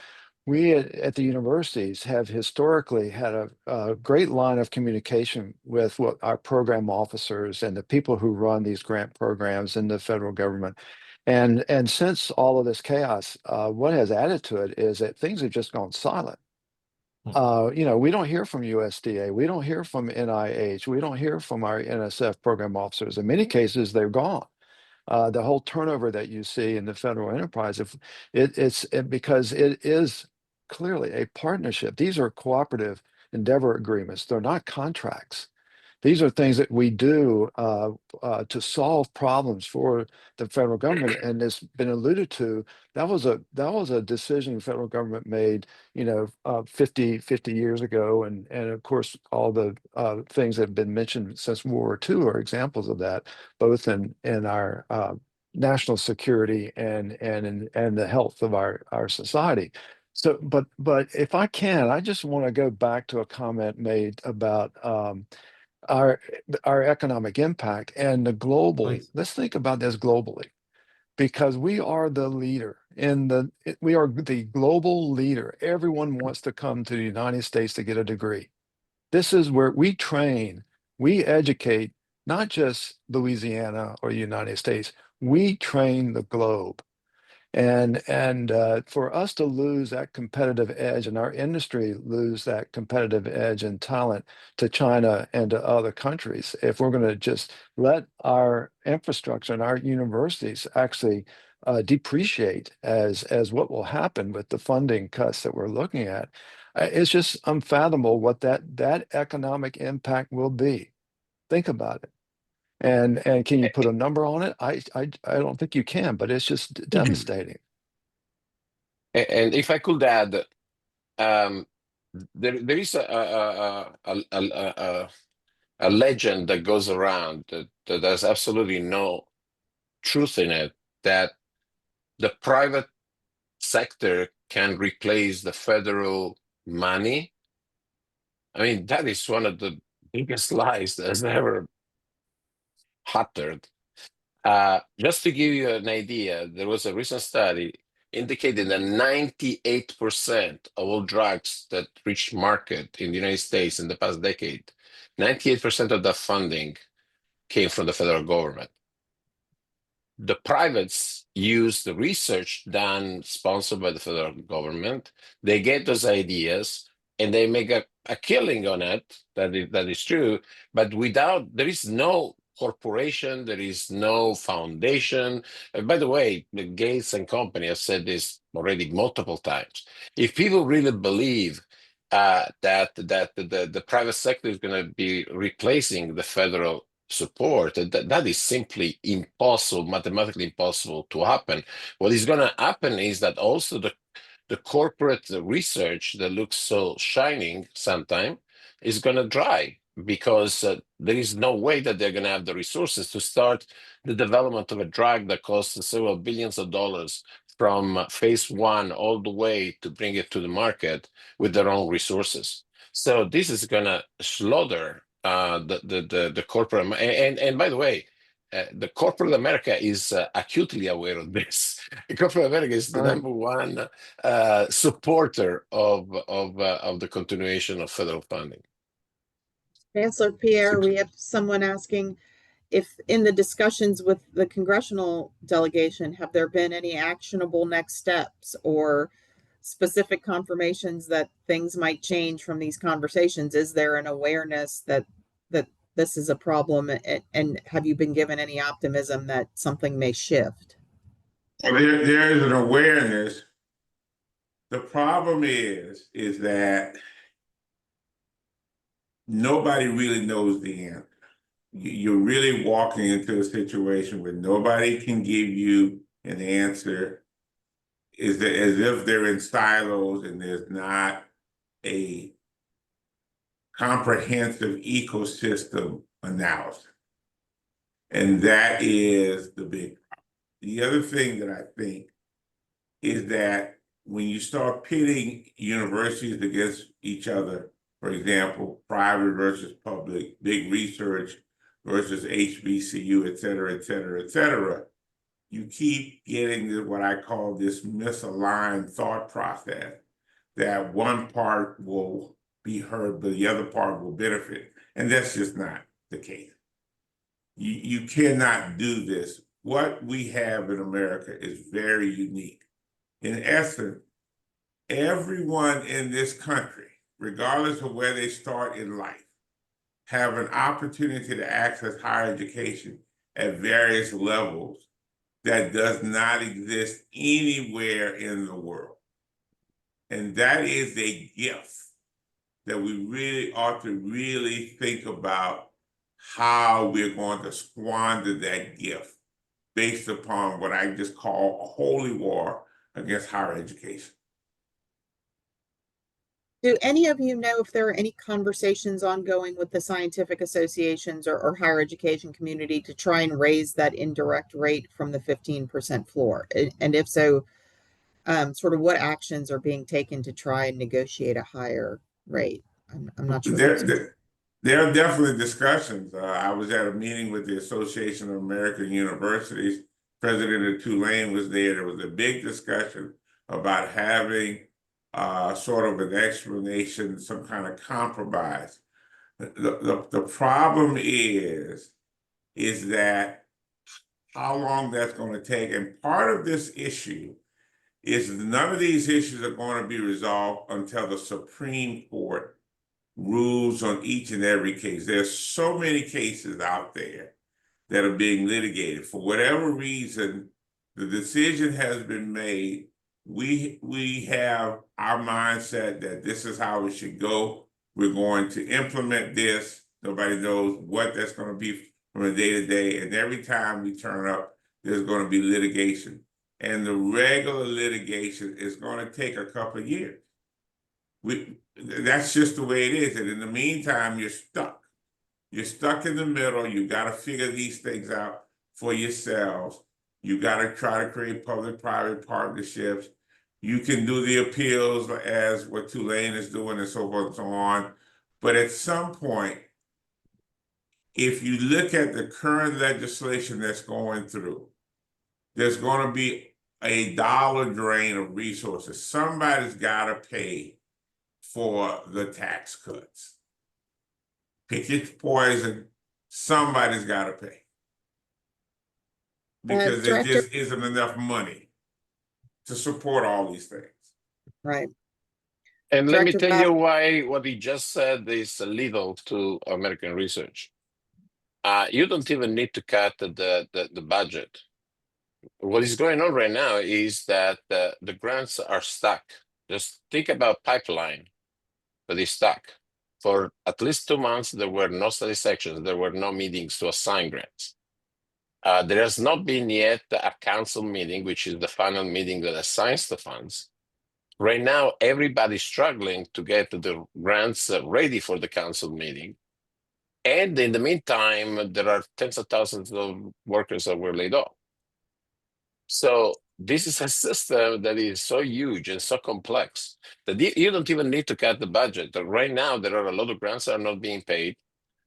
B: at the universities have historically had a great line of communication with what our program officers and the people who run these grant programs in the federal government. And since all of this chaos, what has added to it is that things have just gone silent. We don't hear from USDA, we don't hear from NIH, we don't hear from our NSF program officers. In many cases, they're gone. The whole turnover that you see in the federal enterprise, if it's because it is clearly a partnership. These are cooperative endeavor agreements. They're not contracts. These are things that we do to solve problems for the federal government, and it's been alluded to. That was a decision the federal government made, 50 years ago, and of course all the things that have been mentioned since World War II are examples of that, both in our national security and the health of our society. So, but if I can, I just want to go back to a comment made about our economic impact and the global.
A: Please.
B: Let's think about this globally, because we are the leader we are the global leader. Everyone wants to come to the United States to get a degree. This is where we train, we educate, not just Louisiana or the United States, we train the globe. And for us to lose that competitive edge and our industry lose that competitive edge and talent to China and to other countries, if we're going to just let our infrastructure and our universities actually depreciate as what will happen with the funding cuts that we're looking at, it's just unfathomable what that economic impact will be. Think about it. And can you put a number on it? I don't think you can, but it's just devastating.
E: And if I could add, there is a legend that goes around that there's absolutely no truth in it, that the private sector can replace the federal money. I mean, that is one of the biggest lies that has ever uttered. Just to give you an idea, there was a recent study indicating that 98% of all drugs that reached market in the United States in the past decade, 98% of that funding came from the federal government. The privates use the research done, sponsored by the federal government. They get those ideas and they make a killing on it. That is true. But there is no corporation, there is no foundation. And by the way, the Gates and company have said this already multiple times. If people really believe that the private sector is going to be replacing the federal support, that is simply impossible, mathematically impossible to happen. What is going to happen is that also the corporate research that looks so shining sometime is going to dry, because there is no way that they're going to have the resources to start the development of a drug that costs several billions of dollars from phase 1 all the way to bring it to the market with their own resources. So this is going to slaughter the corporate. And by the way, the corporate America is acutely aware of this. Corporate America is the number one supporter of the continuation of federal funding.
F: Chancellor Pierre, we have someone asking if in the discussions with the congressional delegation, have there been any actionable next steps or specific confirmations that things might change from these conversations? Is there an awareness that this is a problem, and have you been given any optimism that something may shift?
C: Well, there is an awareness. The problem is that nobody really knows the answer. you're really walking into a situation where nobody can give you an answer. Is that as if they're in silos and there's not a comprehensive ecosystem analysis. And that is the big problem. The other thing that I think is that when you start pitting universities against each other, for example, private versus public, big research versus HBCU, et cetera, et cetera, et cetera, you keep getting what I call this misaligned thought process, that one part will be hurt, but the other part will benefit. And that's just not the case. You cannot do this. What we have in America is very unique. In essence, everyone in this country, regardless of where they start in life, have an opportunity to access higher education at various levels that does not exist anywhere in the world. And that is a gift that we really ought to really think about how we're going to squander that gift based upon what I just call a holy war against higher education.
F: Do any of you know if there are any conversations ongoing with the scientific associations or higher education community to try and raise that indirect rate from the 15% floor? And if so, sort of what actions are being taken to try and negotiate a higher rate? I'm not sure.
C: There are definitely discussions. I was at a meeting with the Association of American Universities. President of Tulane was there. There was a big discussion about having sort of an explanation, some kind of compromise. The problem is that how long that's going to take. And part of this issue is none of these issues are going to be resolved until the Supreme Court rules on each and every case. There's so many cases out there that are being litigated. For whatever reason, the decision has been made. We have our mindset that this is how it should go. We're going to implement this. Nobody knows what that's going to be from a day to day. And every time we turn up, there's going to be litigation. And the regular litigation is going to take a couple of years. That's just the way it is. And in the meantime, you're stuck. You're stuck in the middle. You got to figure these things out for yourselves. You got to try to create public-private partnerships. You can do the appeals as what Tulane is doing and so forth and so on. But at some point, if you look at the current legislation that's going through, there's going to be a dollar drain of resources. Somebody's got to pay for the tax cuts. Pick your poison, somebody's got to pay. Because there just isn't enough money to support all these things.
F: Right.
E: And let me
F: Director
E: tell
F: Vath.
E: you why what he just said is lethal to American research. You don't even need to cut the budget. What is going on right now is that the grants are stuck. Just think about pipeline that is stuck. For at least 2 months, there were no study sections. There were no meetings to assign grants. There has not been yet a council meeting, which is the final meeting that assigns the funds. Right now, everybody's struggling to get the grants ready for the council meeting. And in the meantime, there are tens of thousands of workers that were laid off. So this is a system that is so huge and so complex that you don't even need to cut the budget. Right now, there are a lot of grants that are not being paid,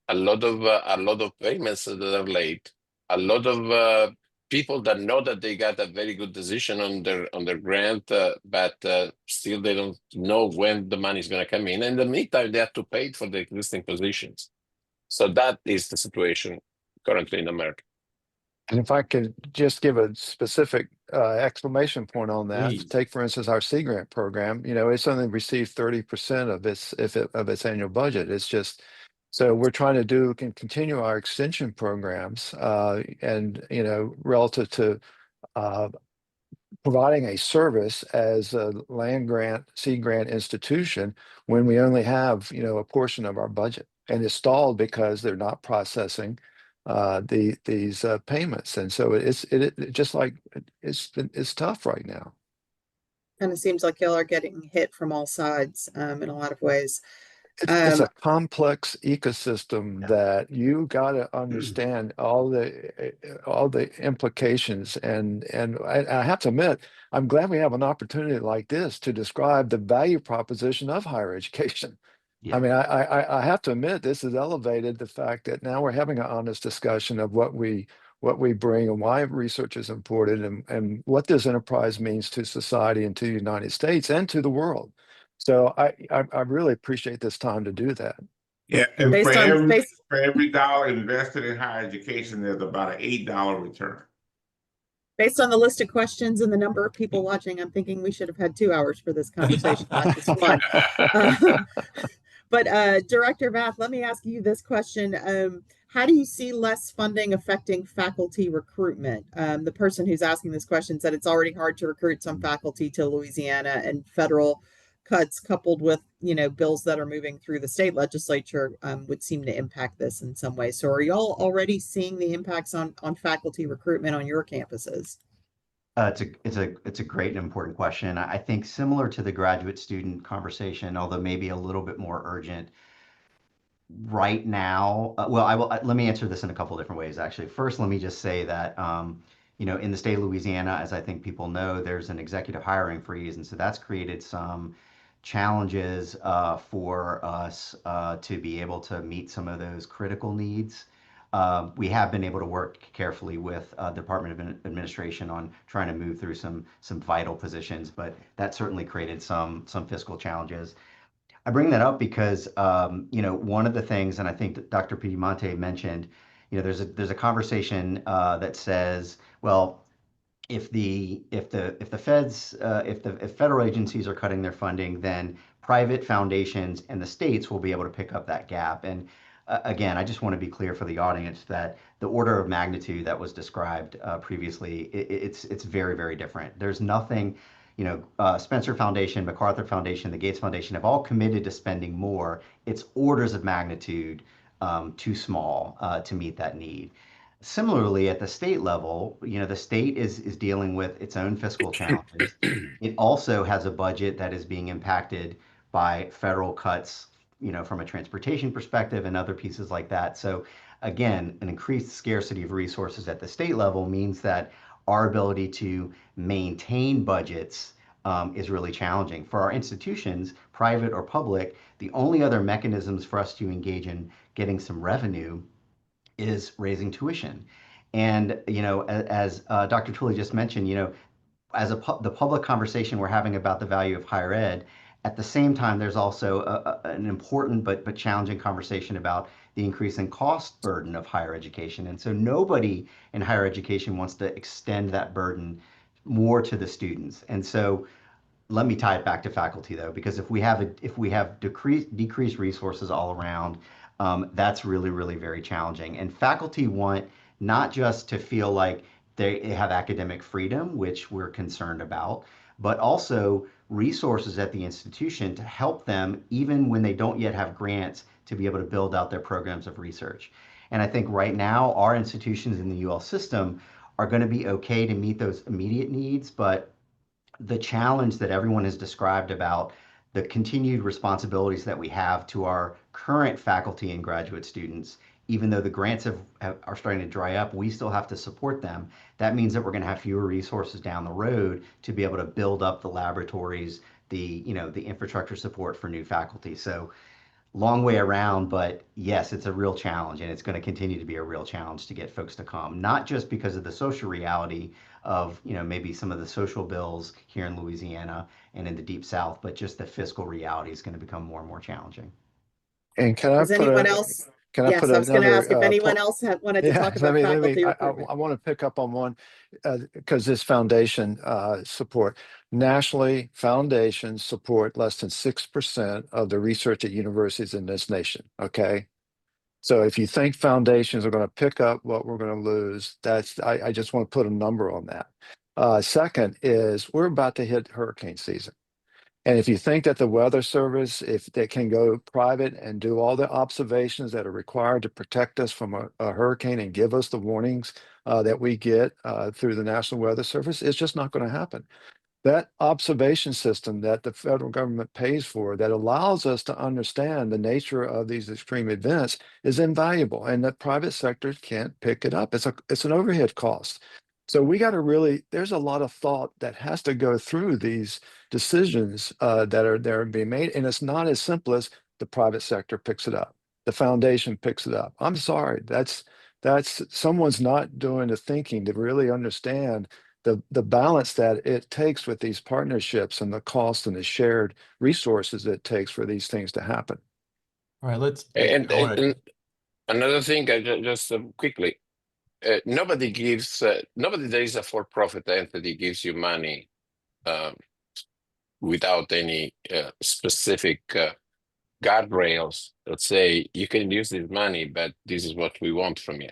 E: a lot of payments that are late, a lot of people that know that they got a very good decision on their grant, but still they don't know when the money is going to come in. And in the meantime, they have to pay for the existing positions. So that is the situation currently in America.
B: And if I could just give a specific exclamation point on that,
A: Please.
B: take for instance our Sea Grant program. You know, it's only received 30% of its annual budget. It's just so we're trying to continue our extension programs, and you know, relative to providing a service as a land grant, sea grant institution when we only have, you know, a portion of our budget, and it's stalled because they're not processing these payments. And so it just like it's tough right now.
F: Kind of seems like y'all are getting hit from all sides in a lot of ways.
B: It's a complex ecosystem
D: Yeah.
B: that you got to understand all the implications. And I have to admit, I'm glad we have an opportunity like this to describe the value proposition of higher education.
D: Yeah.
B: I mean, I have to admit, this has elevated the fact that now we're having an honest discussion of what we bring and why research is important, and what this enterprise means to society and to the United States and to the world. So I really appreciate this time to do that.
C: Yeah, and
F: Based on
C: for every dollar invested in higher education, there's about an $8 return.
F: based on the list of questions and the number of people watching, I'm thinking we should have had 2 hours for this conversation, not just one. But Director Vath, let me ask you this question. How do you see less funding affecting faculty recruitment? The person who's asking this question said it's already hard to recruit some faculty to Louisiana, and federal cuts coupled with, bills that are moving through the state legislature would seem to impact this in some way. So are y'all already seeing the impacts on faculty recruitment on your campuses?
D: It's a great and important question. I think similar to the graduate student conversation, although maybe a little bit more urgent right now. Let me answer this in a couple different ways, actually. First, let me just say that, in the state of Louisiana, as I think people know, there's an executive hiring freeze. And so that's created some challenges for us to be able to meet some of those critical needs. We have been able to work carefully with the Department of Administration on trying to move through some vital positions, but that certainly created some fiscal challenges. I bring that up because one of the things, and I think that Dr. Piedimonte mentioned, there's a conversation that says, well, if federal agencies are cutting their funding, then private foundations and the states will be able to pick up that gap. And again, I just want to be clear for the audience that the order of magnitude that was described previously, it's very, very different. There's nothing, Spencer Foundation, MacArthur Foundation, the Gates Foundation have all committed to spending more. It's orders of magnitude too small to meet that need. Similarly, at the state level, the state is dealing with its own fiscal challenges. It also has a budget that is being impacted by federal cuts, from a transportation perspective and other pieces like that. So again, an increased scarcity of resources at the state level means that our ability to maintain budgets is really challenging. For our institutions, private or public, the only other mechanisms for us to engage in getting some revenue is raising tuition. And, as Dr. Twilley just mentioned, as the public conversation we're having about the value of higher ed, at the same time, there's also an important but challenging conversation about the increasing cost burden of higher education. And so nobody in higher education wants to extend that burden more to the students. And so let me tie it back to faculty, though, because if we have decreased resources all around, that's really, really very challenging. And faculty want not just to feel like they have academic freedom, which we're concerned about, but also resources at the institution to help them, even when they don't yet have grants, to be able to build out their programs of research. And I think right now, our institutions in the UL system are going to be okay to meet those immediate needs, but the challenge that everyone has described about the continued responsibilities that we have to our current faculty and graduate students, even though the grants are starting to dry up, we still have to support them. That means that we're going to have fewer resources down the road to be able to build up the laboratories, the infrastructure support for new faculty. So long way around, but yes, it's a real challenge, and it's going to continue to be a real challenge to get folks to come, not just because of the social reality of, maybe some of the social bills here in Louisiana and in the Deep South, but just the fiscal reality is going to become more and more challenging.
B: And can I
F: Does
B: put
F: anyone
B: a
F: else?
B: can I
F: Yes,
B: put
F: I was going to
B: another
F: ask if anyone else wanted to talk about faculty recruitment.
B: I want to pick up on one because this foundation support nationally, foundations support less than 6% of the research at universities in this nation. Okay. So if you think foundations are going to pick up what we're going to lose, I just want to put a number on that. Second is we're about to hit hurricane season. And if you think that the Weather Service, if they can go private and do all the observations that are required to protect us from a hurricane and give us the warnings that we get through the National Weather Service, it's just not going to happen. That observation system that the federal government pays for that allows us to understand the nature of these extreme events is invaluable, and the private sector can't pick it up. It's an overhead cost. So we got to really, there's a lot of thought that has to go through these decisions that are being made, and it's not as simple as the private sector picks it up, the foundation picks it up. I'm sorry, that's someone's not doing the thinking to really understand the balance that it takes with these partnerships and the cost and the shared resources it takes for these things to happen.
A: All right, let's.
E: And,
A: I
E: and,
A: want to.
E: and another thing, just quickly, nobody there is a for-profit entity gives you money without any specific guardrails that say you can use this money, but this is what we want from you.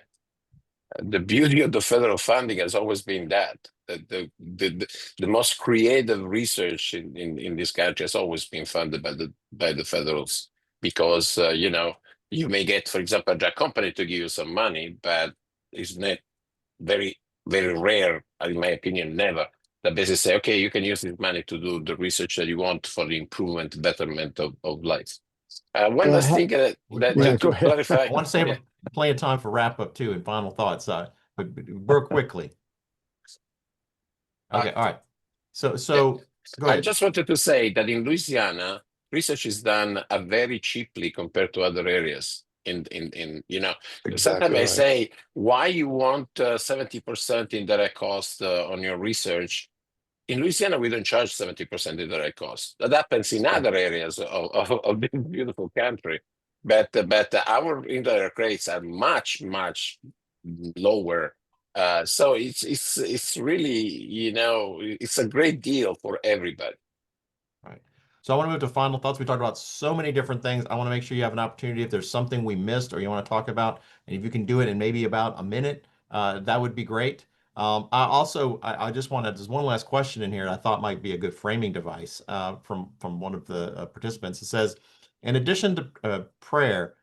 E: The beauty of the federal funding has always been that the most creative research in this country has always been funded by the federals, because you may get, for example, a drug company to give you some money, but it's not very, very rare, in my opinion, never, that basically say, okay, you can use this money to do the research that you want for the improvement, betterment of life. One last thing
B: Yeah,
E: to
B: go ahead.
E: clarify.
A: I want to save plenty of time for wrap up too and final thoughts. But real quickly. Okay, all right. So go
E: I
A: ahead.
E: just wanted to say that in Louisiana, research is done very cheaply compared to other areas. Sometimes I
B: right.
E: say, why you want 70% indirect cost on your research? In Louisiana, we don't charge 70% indirect cost. That happens in other areas of this beautiful country, but our indirect rates are much lower. So it's really, it's a great deal for everybody.
A: All right. So I want to move to final thoughts. We talked about so many different things. I want to make sure you have an opportunity if there's something we missed or you want to talk about, and if you can do it in maybe about a minute, that would be great. I just want to, there's one last question in here I thought might be a good framing device from one of the participants. It says, in addition to prayer,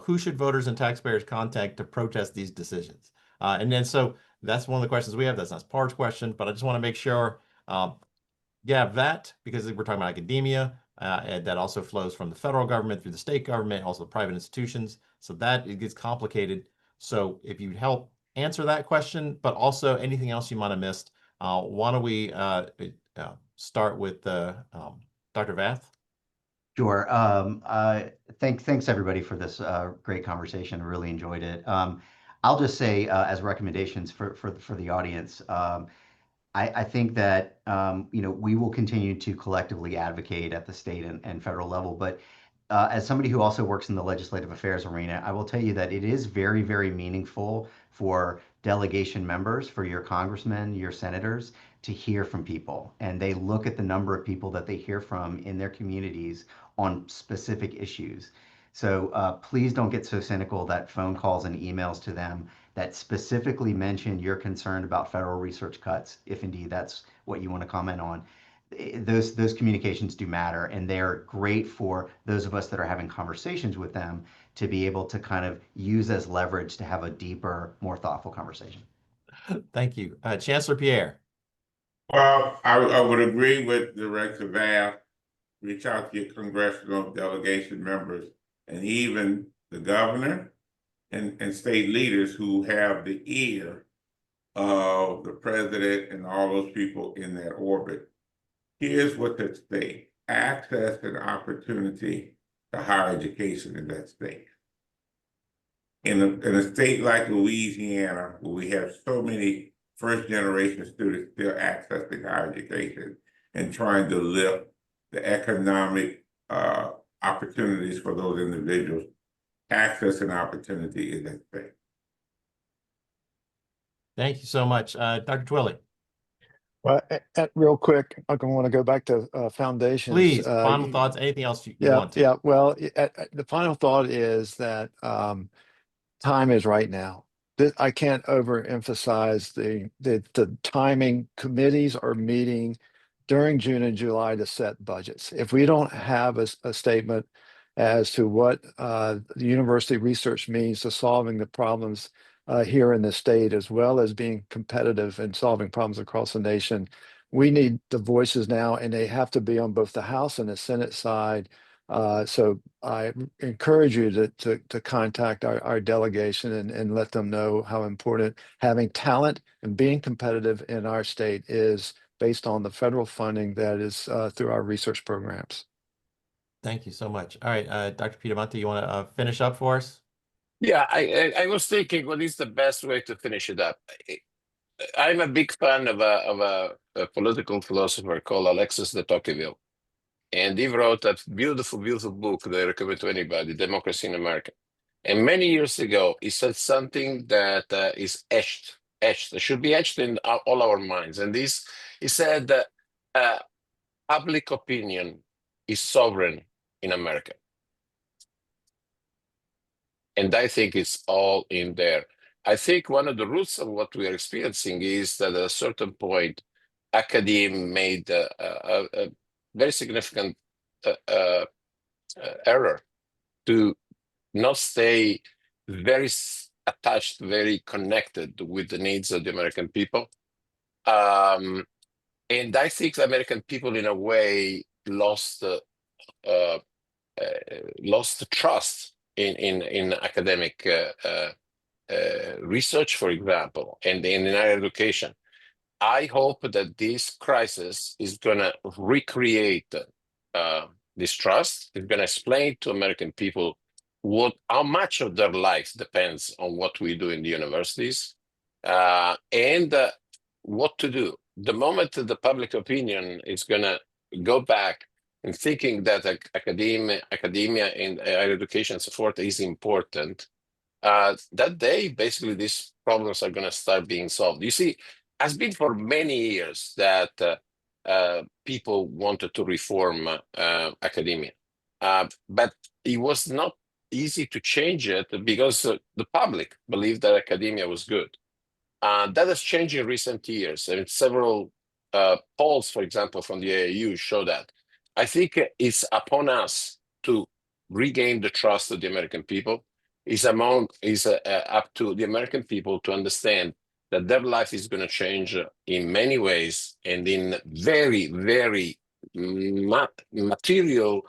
A: who should voters and taxpayers contact to protest these decisions? And then so that's one of the questions we have. That's not Par's question, but I just want to make sure. Yeah, that, because we're talking about academia, and that also flows from the federal government through the state government, also private institutions. So that it gets complicated. So if you'd help answer that question, but also anything else you might have missed, why don't we start with Dr. Vath?
D: Sure. Thanks everybody for this great conversation. I really enjoyed it. I'll just say as recommendations for the audience. I think that we will continue to collectively advocate at the state and federal level. But as somebody who also works in the legislative affairs arena, I will tell you that it is very, very meaningful for delegation members, for your congressmen, your senators, to hear from people. And they look at the number of people that they hear from in their communities on specific issues. So please don't get so cynical that phone calls and emails to them that specifically mention you're concerned about federal research cuts, if indeed that's what you want to comment on. Those communications do matter, and they're great for those of us that are having conversations with them to be able to kind of use as leverage to have a deeper, more thoughtful conversation.
A: Thank you. Chancellor Pierre.
C: Well, I would agree with Director Vath. Reach out to your congressional delegation members and even the governor and state leaders who have the ear of the president and all those people in that orbit. Here's what's at stake: access and opportunity to higher education in that state. In a state like Louisiana, where we have so many first-generation students still accessing higher education and trying to lift the economic opportunities for those individuals, access and opportunity is at stake.
A: Thank you so much. Dr. Twilley.
B: Well, real quick, I want to go back to foundations.
A: Please, final thoughts, anything else you want to.
B: Yeah. Well, the final thought is that time is right now. I can't overemphasize the timing. Committees are meeting during June and July to set budgets. If we don't have a statement as to what the university research means to solving the problems here in the state, as well as being competitive and solving problems across the nation, we need the voices now, and they have to be on both the House and the Senate side. So I encourage you to contact our delegation and let them know how important having talent and being competitive in our state is, based on the federal funding that is through our research programs.
A: Thank you so much. All right, Dr. Piedimonte, you want to finish up for us?
E: Yeah, I was thinking, what is the best way to finish it up? I'm a big fan of a political philosopher called Alexis de Tocqueville. And he wrote that beautiful, beautiful book that I recommend to anybody, Democracy in America. And many years ago, he said something that is etched. It should be etched in all our minds. And he said that public opinion is sovereign in America. And I think it's all in there. I think one of the roots of what we are experiencing is that at a certain point, academia made a very significant error to not stay very attached, very connected with the needs of the American people. And I think the American people, in a way, lost trust in academic research, for example, and in higher education. I hope that this crisis is going to recreate this trust. It's going to explain to American people how much of their life depends on what we do in the universities, and what to do. The moment that the public opinion is going to go back and thinking that academia and higher education and so forth is important, that day, basically, these problems are going to start being solved. You see, has been for many years that people wanted to reform academia, but it was not easy to change it because the public believed that academia was good. That has changed in recent years. I mean, several polls, for example, from the AAU show that. I think it's upon us to regain the trust of the American people. It's up to the American people to understand that their life is going to change in many ways and in very, very material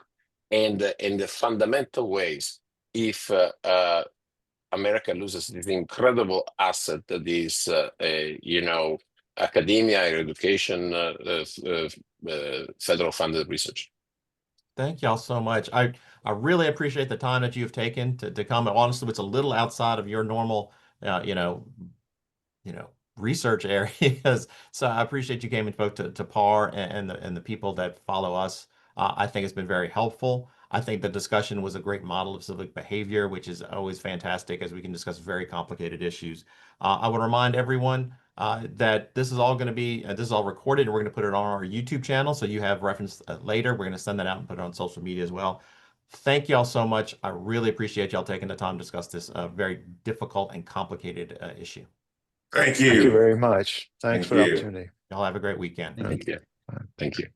E: and fundamental ways if America loses this incredible asset that is, academia, higher education, federal funded research.
A: Thank y'all so much. I really appreciate the time that you've taken to come. Honestly, it's a little outside of your normal, research areas. So I appreciate you came and spoke to Par and the people that follow us. I think it's been very helpful. I think the discussion was a great model of civic behavior, which is always fantastic as we can discuss very complicated issues. I would remind everyone that this is all going to be, this is all recorded, and we're going to put it on our YouTube channel. So you have reference later. We're going to send that out and put it on social media as well. Thank y'all so much. I really appreciate y'all taking the time to discuss this very difficult and complicated issue.
C: Thank you.
B: Thank you very much. Thanks
C: Thank
B: for the
C: you.
B: opportunity.
A: Y'all have a great weekend.
E: Thank you. Thank you.